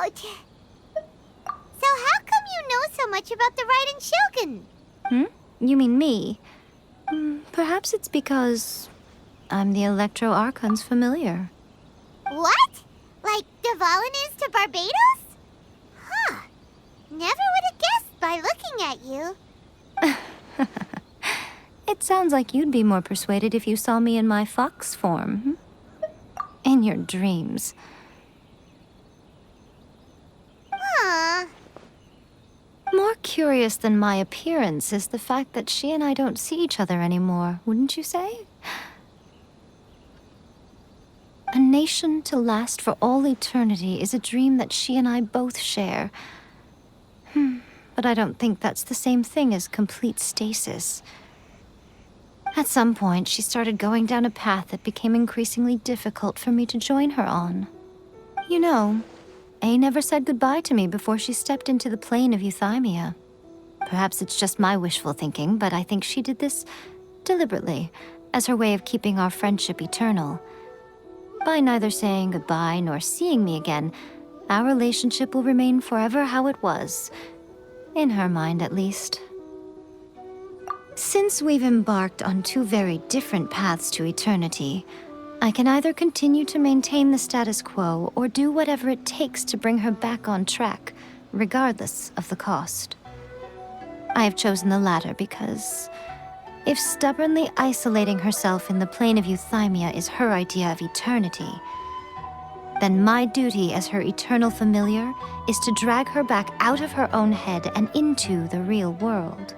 out! So how come you know so much about the Raiden Shogun? You mean me? Perhaps it's because I'm the Electro Archon's familiar. What? Like Dvalin is to Barbados? Huh. Never would have guessed by looking at you. It sounds like you'd be more persuaded if you saw me in my fox form. In your dreams. Huh. More curious than my appearance is the fact that she and I don't see each other anymore, wouldn't you say? A nation to last for all eternity is a dream that she and I both share. But I don't think that's the same thing as complete stasis. At some point, she started going down a path that became increasingly difficult for me to join her on. You know, Yae never said goodbye to me before she stepped into the plane of euthymia. Perhaps it's just my wishful thinking, but I think she did this deliberately, as her way of keeping our friendship eternal. By neither saying goodbye nor seeing me again, our relationship will remain forever how it was. In her mind, at least. Since we've embarked on two very different paths to eternity, I can either continue to maintain the status quo or do whatever it takes to bring her back on track, regardless of the cost. I have chosen the latter because if stubbornly isolating herself in the plane of euthymia is her idea of eternity, then my duty as her eternal familiar is to drag her back out of her own head and into the real world.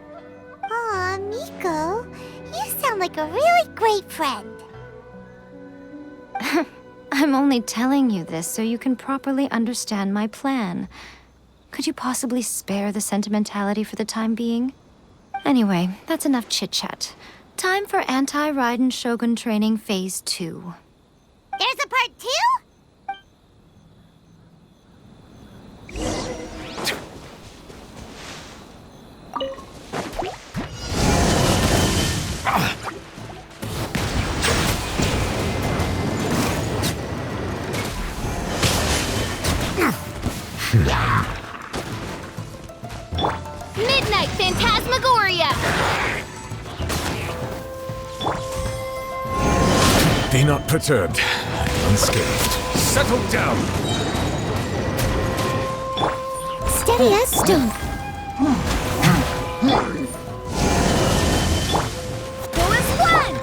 Aw, Miko, you sound like a really great friend. I'm only telling you this so you can properly understand my plan. Could you possibly spare the sentimentality for the time being? Anyway, that's enough chit-chat. Time for Anti-Raiden Shogun Training Phase 2. There's a part 2? Midnight Phantasmagoria! Be not perturbed. I'm unscathed. Settle down! Steady as stone. Go as one!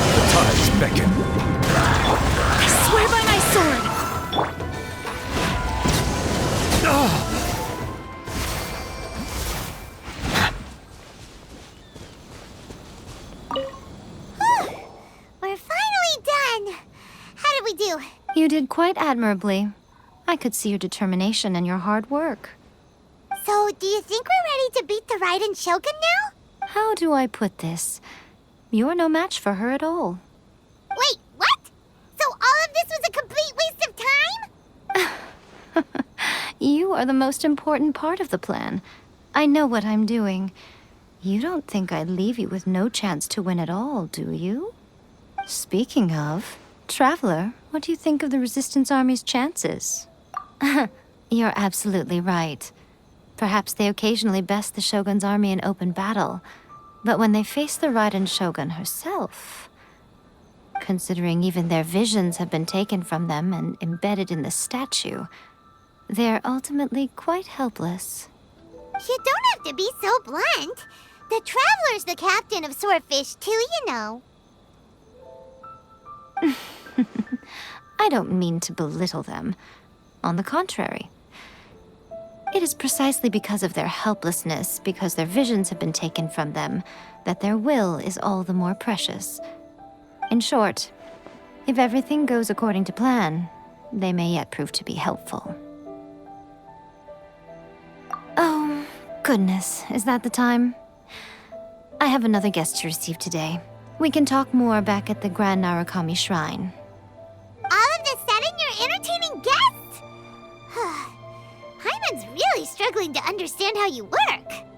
The tides beckon. I swear by my sword! We're finally done. How did we do? You did quite admirably. I could see your determination and your hard work. So, do you think we're ready to beat the Raiden Shogun now? How do I put this? You're no match for her at all. Wait, what? So all of this was a complete waste of time? You are the most important part of the plan. I know what I'm doing. You don't think I'd leave you with no chance to win at all, do you? Speaking of, Traveler, what do you think of the Resistance Army's chances? You're absolutely right. Perhaps they occasionally best the Shogun's army in open battle, but when they face the Raiden Shogun herself, considering even their visions have been taken from them and embedded in the statue, they're ultimately quite helpless. You don't have to be so blunt. The Traveler's the captain of Swordfish too, you know. I don't mean to belittle them. On the contrary. It is precisely because of their helplessness, because their visions have been taken from them, that their will is all the more precious. In short, if everything goes according to plan, they may yet prove to be helpful. Oh, goodness, is that the time? I have another guest to receive today. We can talk more back at the Grand Narukami Shrine. All of this sudden, you're entertaining guests? Hyman's really struggling to understand how you work.